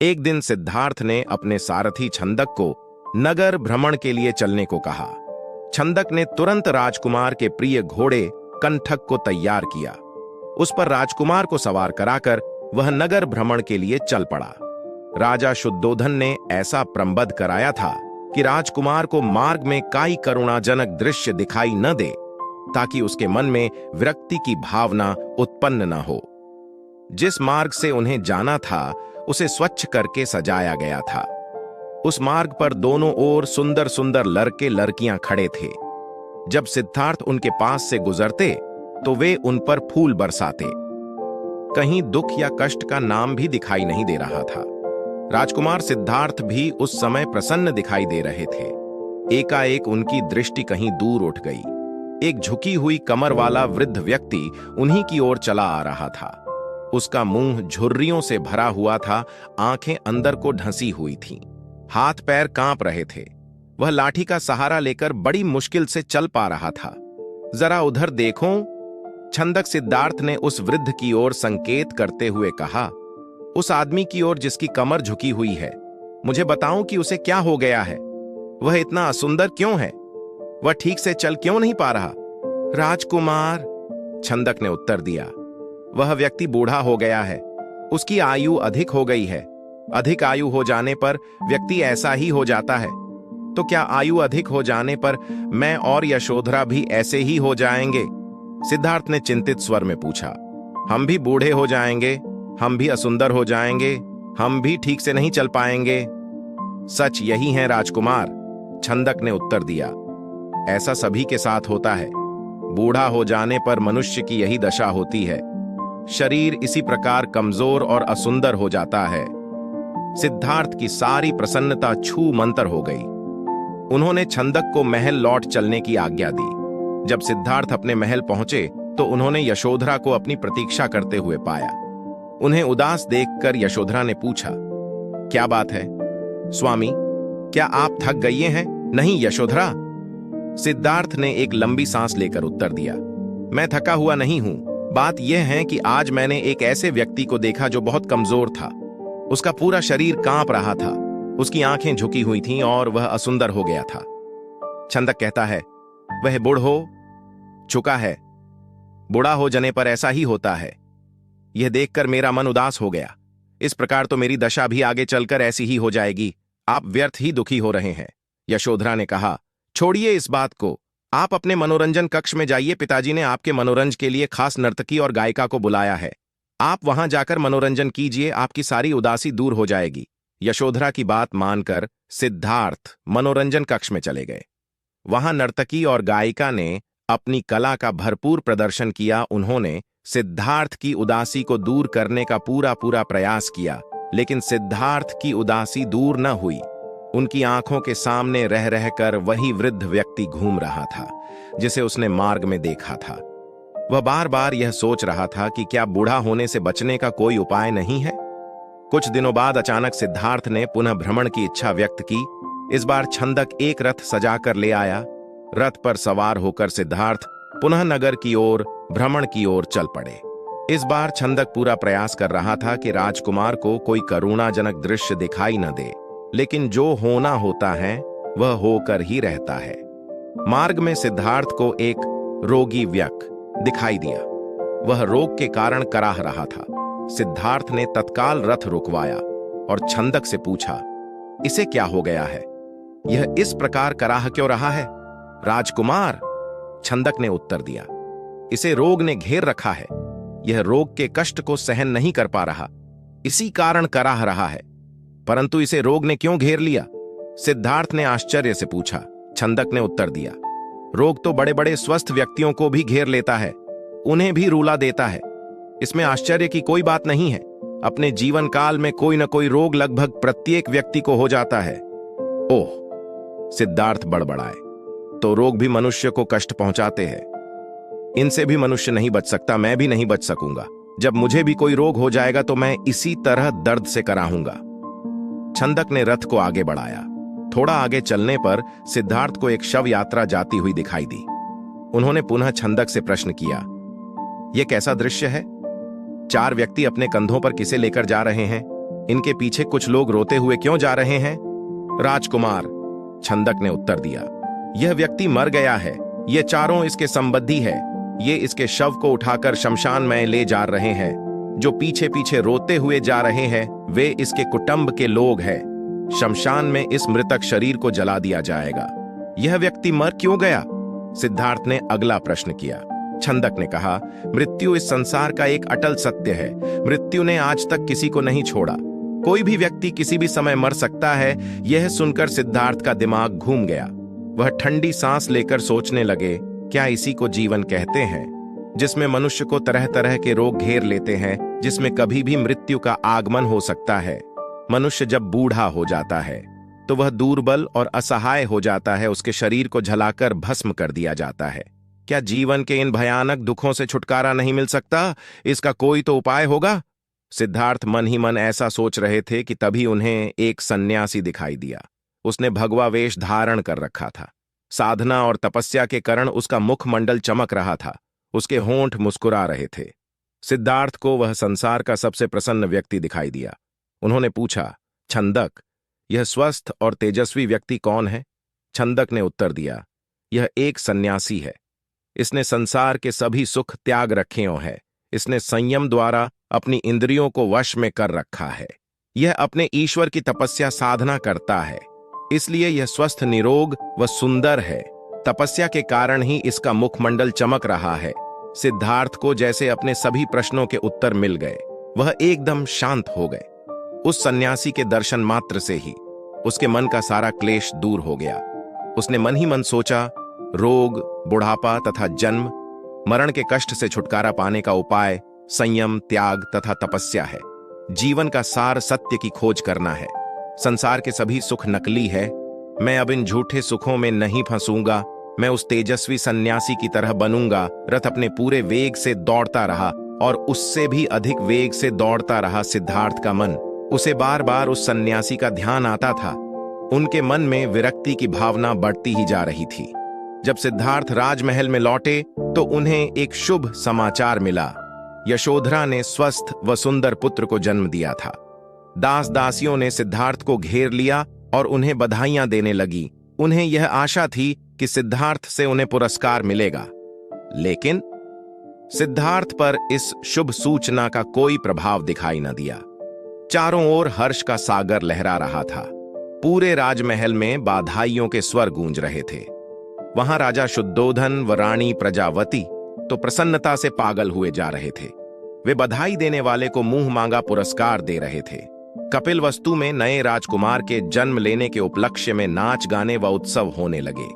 एक दिन सिद्धार्थ ने अपने सारथी छंदक को नगर भ्रमण के लिए चलने को कहा। छंदक ने तुरंत राजकुमार के प्रिय घोड़े कंठक को तैयार किया। उस पर राजकुमार को सवार कराकर वह नगर भ्रमण के लिए चल पड़ा। राजा शुद्धोधन ने ऐसा प्रबंध कराया था कि राजकुमार को मार्ग में कोई करुणाजनक दृश्य दिखाई न दे, ताकि उसके मन में विरक्ति की भावना उत्पन्न न हो। जिस मार्ग से उन्हें जाना था उसे स्वच्छ करके सजाया गया था। उस मार्ग पर दोनों ओर सुंदर सुंदर लड़के लड़कियां खड़े थे। जब सिद्धार्थ उनके पास से गुजरते तो वे उन पर फूल बरसाते। कहीं दुख या कष्ट का नाम भी दिखाई नहीं दे रहा था। राजकुमार सिद्धार्थ भी उस समय प्रसन्न दिखाई दे रहे थे। एकाएक उनकी दृष्टि कहीं दूर उठ गई। एक झुकी हुई कमर वाला वृद्ध व्यक्ति उन्हीं की ओर चला आ रहा था। उसका मुंह झुर्रियों से भरा हुआ था, आंखें अंदर को ढंसी हुई थीं, हाथ पैर कांप रहे थे। वह लाठी का सहारा लेकर बड़ी मुश्किल से चल पा रहा था। जरा उधर देखो, छंदक सिद्धार्थ ने उस वृद्ध की ओर संकेत करते हुए कहा। उस आदमी की ओर जिसकी कमर झुकी हुई है, मुझे बताऊं कि उसे क्या हो गया है? वह इतना असुंदर क्यों है? वह ठीक से चल क्यों नहीं पा रहा? राजकुमार, छंदक ने उत्तर दिया, वह व्यक्ति बूढ़ा हो गया है। उसकी आयु अधिक हो गई है। अधिक आयु हो जाने पर व्यक्ति ऐसा ही हो जाता है। तो क्या आयु अधिक हो जाने पर मैं और यशोधरा भी ऐसे ही हो जाएंगे? सिद्धार्थ ने चिंतित स्वर में पूछा। हम भी बूढ़े हो जाएंगे, हम भी असुंदर हो जाएंगे, हम भी ठीक से नहीं चल पाएंगे। सच यही है राजकुमार, छंदक ने उत्तर दिया। ऐसा सभी के साथ होता है। बूढ़ा हो जाने पर मनुष्य की यही दशा होती है। शरीर इसी प्रकार कमजोर और असुंदर हो जाता है। सिद्धार्थ की सारी प्रसन्नता छू मंतर हो गई। उन्होंने छंदक को महल लौट चलने की आज्ञा दी। जब सिद्धार्थ अपने महल पहुंचे तो उन्होंने यशोधरा को अपनी प्रतीक्षा करते हुए पाया। उन्हें उदास देखकर यशोधरा ने पूछा, क्या बात है स्वामी, क्या आप थक गई हैं? नहीं यशोधरा, सिद्धार्थ ने एक लंबी सांस लेकर उत्तर दिया, मैं थका हुआ नहीं हूं। बात यह है कि आज मैंने एक ऐसे व्यक्ति को देखा जो बहुत कमजोर था। उसका पूरा शरीर कांप रहा था, उसकी आंखें झुकी हुई थीं और वह असुंदर हो गया था। छंदक कहता है, वह बूढ़ हो चुका है। बूढ़ा हो जाने पर ऐसा ही होता है। यह देखकर मेरा मन उदास हो गया। इस प्रकार तो मेरी दशा भी आगे चलकर ऐसी ही हो जाएगी। आप व्यर्थ ही दुखी हो रहे हैं। यशोधरा ने कहा, छोड़िए इस बात को, आप अपने मनोरंजन कक्ष में जाइए। पिताजी ने आपके मनोरंजन के लिए खास नर्तकी और गायिका को बुलाया है। आप वहां जाकर मनोरंजन कीजिए, आपकी सारी उदासी दूर हो जाएगी। यशोधरा की बात मानकर सिद्धार्थ मनोरंजन कक्ष में चले गए। वहां नर्तकी और गायिका ने अपनी कला का भरपूर प्रदर्शन किया। उन्होंने सिद्धार्थ की उदासी को दूर करने का पूरा प्रयास किया, लेकिन सिद्धार्थ की उदासी दूर न हुई। उनकी आंखों के सामने रह रहकर वही वृद्ध व्यक्ति घूम रहा था जिसे उसने मार्ग में देखा था। वह बार बार यह सोच रहा था कि क्या बूढ़ा होने से बचने का कोई उपाय नहीं है। कुछ दिनों बाद अचानक सिद्धार्थ ने पुनः भ्रमण की इच्छा व्यक्त की। इस बार छंदक एक रथ सजाकर ले आया। रथ पर सवार होकर सिद्धार्थ पुनः नगर की ओर भ्रमण की ओर चल पड़े। इस बार छंदक पूरा प्रयास कर रहा था कि राजकुमार को कोई करुणाजनक दृश्य दिखाई न दे, लेकिन जो होना होता है वह होकर ही रहता है। मार्ग में सिद्धार्थ को एक रोगी व्यक्ति दिखाई दिया। वह रोग के कारण कराह रहा था। सिद्धार्थ ने तत्काल रथ रुकवाया और छंदक से पूछा, इसे क्या हो गया है? यह इस प्रकार कराह क्यों रहा है? राजकुमार, छंदक ने उत्तर दिया, इसे रोग ने घेर रखा है। यह रोग के कष्ट को सहन नहीं कर पा रहा, इसी कारण कराह रहा है। परंतु इसे रोग ने क्यों घेर लिया? सिद्धार्थ ने आश्चर्य से पूछा। छंदक ने उत्तर दिया, रोग तो बड़े बड़े स्वस्थ व्यक्तियों को भी घेर लेता है, उन्हें भी रूला देता है। इसमें आश्चर्य की कोई बात नहीं है। अपने जीवन काल में कोई न कोई रोग लगभग प्रत्येक व्यक्ति को हो जाता है। ओह, सिद्धार्थ बड़बड़ाए, तो रोग भी मनुष्य को कष्ट पहुंचाते हैं। इनसे भी मनुष्य नहीं बच सकता, मैं भी नहीं बच सकूंगा। जब मुझे भी कोई रोग हो जाएगा तो मैं इसी तरह दर्द से कराहूंगा। छंदक ने रथ को आगे बढ़ाया। थोड़ा आगे चलने पर सिद्धार्थ को एक शव यात्रा जाती हुई दिखाई दी। उन्होंने पुनः छंदक से प्रश्न किया, यह कैसा दृश्य है? 4 व्यक्ति अपने कंधों पर किसे लेकर जा रहे हैं? इनके पीछे कुछ लोग रोते हुए क्यों जा रहे हैं? राजकुमार, छंदक ने उत्तर दिया, यह व्यक्ति मर गया है। ये चारों इसके संबंधी है। ये इसके शव को उठाकर शमशान में ले जा रहे हैं। जो पीछे पीछे रोते हुए जा रहे हैं वे इसके कुटुंब के लोग हैं। शमशान में इस मृतक शरीर को जला दिया जाएगा। यह व्यक्ति मर क्यों गया? सिद्धार्थ ने अगला प्रश्न किया। छंदक ने कहा, मृत्यु इस संसार का एक अटल सत्य है। मृत्यु ने आज तक किसी को नहीं छोड़ा। कोई भी व्यक्ति किसी भी समय मर सकता है। यह सुनकर सिद्धार्थ का दिमाग घूम गया। वह ठंडी सांस लेकर सोचने लगे, क्या इसी को जीवन कहते हैं, जिसमें मनुष्य को तरह तरह के रोग घेर लेते हैं, जिसमें कभी भी मृत्यु का आगमन हो सकता है। मनुष्य जब बूढ़ा हो जाता है तो वह दुर्बल और असहाय हो जाता है। उसके शरीर को जलाकर भस्म कर दिया जाता है। क्या जीवन के इन भयानक दुखों से छुटकारा नहीं मिल सकता? इसका कोई तो उपाय होगा। सिद्धार्थ मन ही मन ऐसा सोच रहे थे कि तभी उन्हें एक सन्यासी दिखाई दिया। उसने भगवा वेश धारण कर रखा था। साधना और तपस्या के कारण उसका मुखमंडल चमक रहा था। उसके होंठ मुस्कुरा रहे थे। सिद्धार्थ को वह संसार का सबसे प्रसन्न व्यक्ति दिखाई दिया। उन्होंने पूछा, छंदक, यह स्वस्थ और तेजस्वी व्यक्ति कौन है? छंदक ने उत्तर दिया, यह एक सन्यासी है। इसने संसार के सभी सुख त्याग रखे हैं। इसने संयम द्वारा अपनी इंद्रियों को वश में कर रखा है। यह अपने ईश्वर की तपस्या साधना करता है, इसलिए यह स्वस्थ, निरोग व सुंदर है। तपस्या के कारण ही इसका मुखमंडल चमक रहा है। सिद्धार्थ को जैसे अपने सभी प्रश्नों के उत्तर मिल गए। वह एकदम शांत हो गए। उस सन्यासी के दर्शन मात्र से ही उसके मन का सारा क्लेश दूर हो गया। उसने मन ही मन सोचा, रोग, बुढ़ापा तथा जन्म मरण के कष्ट से छुटकारा पाने का उपाय संयम, त्याग तथा तपस्या है। जीवन का सार सत्य की खोज करना है। संसार के सभी सुख नकली है। मैं अब इन झूठे सुखों में नहीं फंसूंगा। मैं उस तेजस्वी सन्यासी की तरह बनूंगा। रथ अपने पूरे वेग से दौड़ता रहा और उससे भी अधिक वेग से दौड़ता रहा। सिद्धार्थ का मन, उसे बार बार उस सन्यासी का ध्यान आता था। उनके मन में विरक्ति की भावना बढ़ती ही जा रही थी। जब सिद्धार्थ राजमहल में लौटे तो उन्हें एक शुभ समाचार मिला। यशोधरा ने स्वस्थ व सुंदर पुत्र को जन्म दिया था। दास दासियों ने सिद्धार्थ को घेर लिया और उन्हें बधाइयां देने लगी। उन्हें यह आशा थी कि सिद्धार्थ से उन्हें पुरस्कार मिलेगा, लेकिन सिद्धार्थ पर इस शुभ सूचना का कोई प्रभाव दिखाई न दिया। चारों ओर हर्ष का सागर लहरा रहा था। पूरे राजमहल में बधाइयों के स्वर गूंज रहे थे। वहां राजा शुद्धोधन व रानी प्रजावती तो प्रसन्नता से पागल हुए जा रहे थे। वे बधाई देने वाले को मुंह मांगा पुरस्कार दे रहे थे। कपिलवस्तु में नए राजकुमार के जन्म लेने के उपलक्ष्य में नाच गाने व उत्सव होने लगे,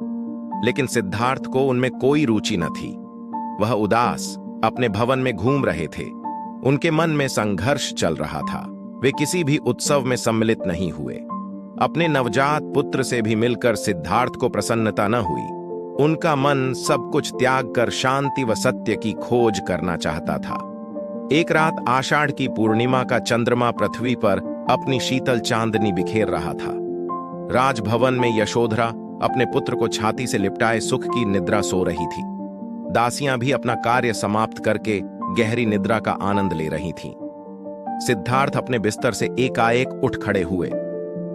लेकिन सिद्धार्थ को उनमें कोई रुचि न थी। वह उदास अपने भवन में घूम रहे थे। उनके मन में संघर्ष चल रहा था। वे किसी भी उत्सव में सम्मिलित नहीं हुए। अपने नवजात पुत्र से भी मिलकर सिद्धार्थ को प्रसन्नता न हुई। उनका मन सब कुछ त्याग कर शांति व सत्य की खोज करना चाहता था। एक रात आषाढ़ की पूर्णिमा का चंद्रमा पृथ्वी पर अपनी शीतल चांदनी बिखेर रहा था। राजभवन में यशोधरा अपने पुत्र को छाती से लिपटाए सुख की निद्रा सो रही थी। दासियां भी अपना कार्य समाप्त करके गहरी निद्रा का आनंद ले रही थीं। सिद्धार्थ अपने बिस्तर से एकाएक उठ खड़े हुए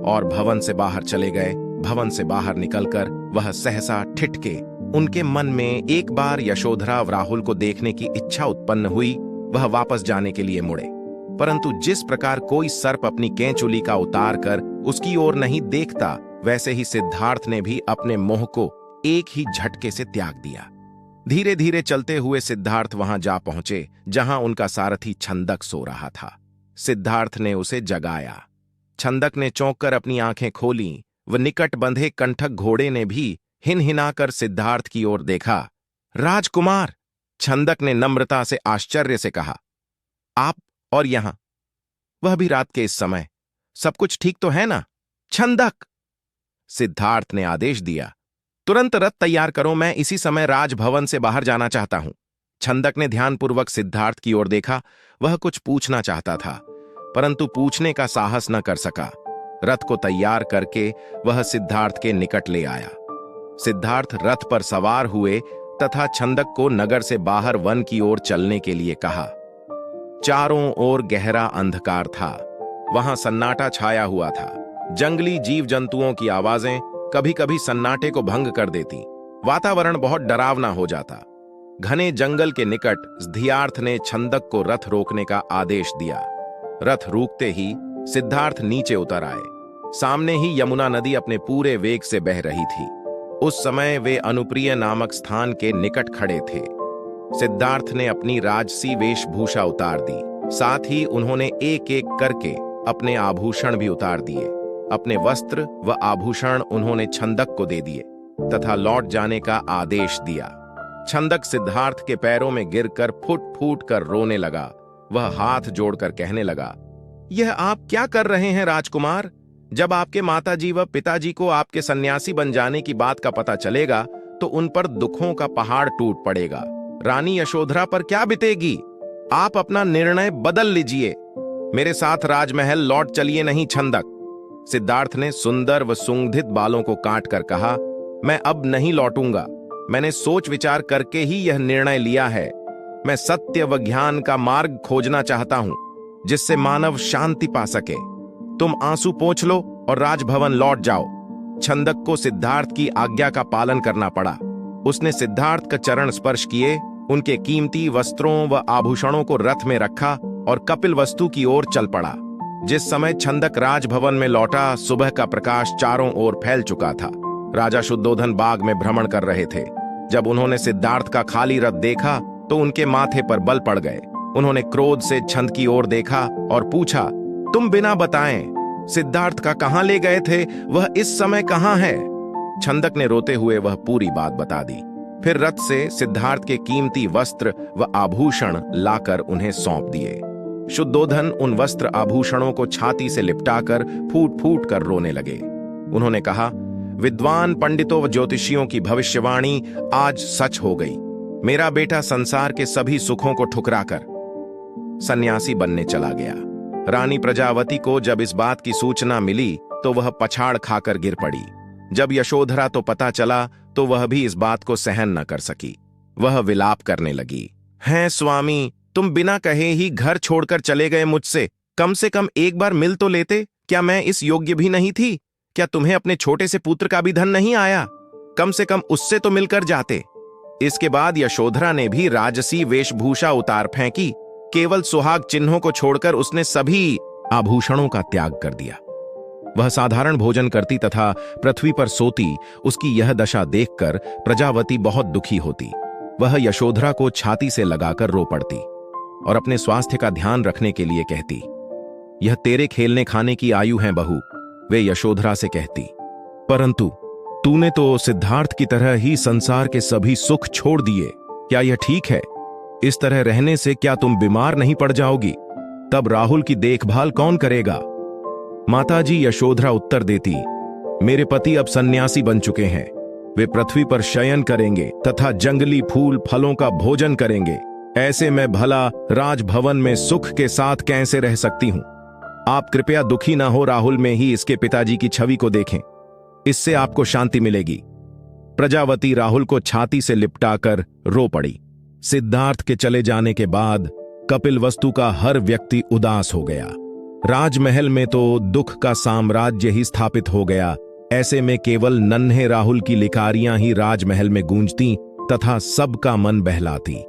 और भवन से बाहर चले गए। भवन से बाहर निकलकर वह सहसा ठिठके। उनके मन में एक बार यशोधरा व राहुल को देखने की इच्छा उत्पन्न हुई। वह वापस जाने के लिए मुड़े, परंतु जिस प्रकार कोई सर्प अपनी केंचुली का उतार कर उसकी ओर नहीं देखता, वैसे ही सिद्धार्थ ने भी अपने मोह को एक ही झटके से त्याग दिया। धीरे धीरे चलते हुए सिद्धार्थ वहां जा पहुंचे जहां उनका सारथी छंदक सो रहा था। सिद्धार्थ ने उसे जगाया। छंदक ने चौंक कर अपनी आंखें खोलीं। व निकट बंधे कंठक घोड़े ने भी हिनहिनाकर सिद्धार्थ की ओर देखा। राजकुमार, छंदक ने नम्रता से आश्चर्य से कहा, आप और यहां, वह भी रात के इस समय? सब कुछ ठीक तो है ना? छंदक, सिद्धार्थ ने आदेश दिया, तुरंत रथ तैयार करो। मैं इसी समय राजभवन से बाहर जाना चाहता हूं। छंदक ने ध्यानपूर्वक सिद्धार्थ की ओर देखा। वह कुछ पूछना चाहता था, परंतु पूछने का साहस न कर सका। रथ को तैयार करके वह सिद्धार्थ के निकट ले आया। सिद्धार्थ रथ पर सवार हुए तथा छंदक को नगर से बाहर वन की ओर चलने के लिए कहा। चारों ओर गहरा अंधकार था। वहां सन्नाटा छाया हुआ था। जंगली जीव जंतुओं की आवाजें कभी कभी सन्नाटे को भंग कर देती। वातावरण बहुत डरावना हो जाता। घने जंगल के निकट सिद्धार्थ ने छंदक को रथ रोकने का आदेश दिया। रथ रुकते ही सिद्धार्थ नीचे उतर आए। सामने ही यमुना नदी अपने पूरे वेग से बह रही थी। उस समय वे अनुप्रिय नामक स्थान के निकट खड़े थे। सिद्धार्थ ने अपनी राजसी वेशभूषा उतार दी। साथ ही उन्होंने एक एक करके अपने आभूषण भी उतार दिए। अपने वस्त्र व आभूषण उन्होंने छंदक को दे दिए तथा लौट जाने का आदेश दिया। छंदक सिद्धार्थ के पैरों में गिरकर फुट फूट कर रोने लगा। वह हाथ जोड़कर कहने लगा, यह आप क्या कर रहे हैं राजकुमार? जब आपके माताजी व पिताजी को आपके सन्यासी बन जाने की बात का पता चलेगा तो उन पर दुखों का पहाड़ टूट पड़ेगा। रानी यशोधरा पर क्या बीतेगी? आप अपना निर्णय बदल लीजिए। मेरे साथ राजमहल लौट चलिए नहीं छंदक। सिद्धार्थ ने सुंदर व सुगंधित बालों को काट कर कहा, मैं अब नहीं लौटूंगा। मैंने सोच विचार करके ही यह निर्णय लिया है। मैं सत्य व ज्ञान का मार्ग खोजना चाहता हूं जिससे मानव शांति पा सके। तुम आंसू पोंछ लो और राजभवन लौट जाओ। छंदक को सिद्धार्थ की आज्ञा का पालन करना पड़ा। उसने सिद्धार्थ का चरण स्पर्श किए, उनके कीमती वस्त्रों व आभूषणों को रथ में रखा और कपिल वस्तु की ओर चल पड़ा। जिस समय छंदक राजभवन में लौटा, सुबह का प्रकाश चारों ओर फैल चुका था। राजा शुद्धोधन बाग में भ्रमण कर रहे थे। जब उन्होंने सिद्धार्थ का खाली रथ देखा तो उनके माथे पर बल पड़ गए। उन्होंने क्रोध से छंद की ओर देखा और पूछा, तुम बिना बताएं सिद्धार्थ का कहां ले गए थे? वह इस समय कहां है? छंदक ने रोते हुए वह पूरी बात बता दी। फिर रथ से सिद्धार्थ के कीमती वस्त्र व आभूषण लाकर उन्हें सौंप दिए। शुद्धोधन उन वस्त्र आभूषणों को छाती से लिपटाकर फूट फूट कर रोने लगे। उन्होंने कहा, विद्वान पंडितों व ज्योतिषियों की भविष्यवाणी आज सच हो गई। मेरा बेटा संसार के सभी सुखों को ठुकराकर सन्यासी बनने चला गया। रानी प्रजावती को जब इस बात की सूचना मिली तो वह पछाड़ खाकर गिर पड़ी। जब यशोधरा तो पता चला तो वह भी इस बात को सहन न कर सकी। वह विलाप करने लगी, हैं स्वामी, तुम बिना कहे ही घर छोड़कर चले गए मुझसे। कम से कम एक बार मिल तो लेते। क्या मैं इस योग्य भी नहीं थी? क्या तुम्हें अपने छोटे से पुत्र का भी धन नहीं आया? कम से कम उससे तो मिलकर जाते। इसके बाद यशोधरा ने भी राजसी वेशभूषा उतार फेंकी। केवल सुहाग चिन्हों को छोड़कर उसने सभी आभूषणों का त्याग कर दिया। वह साधारण भोजन करती तथा पृथ्वी पर सोती। उसकी यह दशा देखकर प्रजावती बहुत दुखी होती। वह यशोधरा को छाती से लगाकर रो पड़ती और अपने स्वास्थ्य का ध्यान रखने के लिए कहती, यह तेरे खेलने खाने की आयु है बहू। वे यशोधरा से कहती, परंतु तूने तो सिद्धार्थ की तरह ही संसार के सभी सुख छोड़ दिए। क्या यह ठीक है? इस तरह रहने से क्या तुम बीमार नहीं पड़ जाओगी? तब राहुल की देखभाल कौन करेगा? माताजी यशोधरा उत्तर देती, मेरे पति अब सन्यासी बन चुके हैं। वे पृथ्वी पर शयन करेंगे तथा जंगली फूल फलों का भोजन करेंगे। ऐसे में भला राजभवन में सुख के साथ कैसे रह सकती हूं? आप कृपया दुखी ना हो, राहुल में ही इसके पिताजी की छवि को देखें। इससे आपको शांति मिलेगी। प्रजावती राहुल को छाती से लिपटाकर रो पड़ी। सिद्धार्थ के चले जाने के बाद कपिल वस्तु का हर व्यक्ति उदास हो गया। राजमहल में तो दुख का साम्राज्य ही स्थापित हो गया। ऐसे में केवल नन्हे राहुल की लिकारियां ही राजमहल में गूंजती तथा सबका मन बहलाती।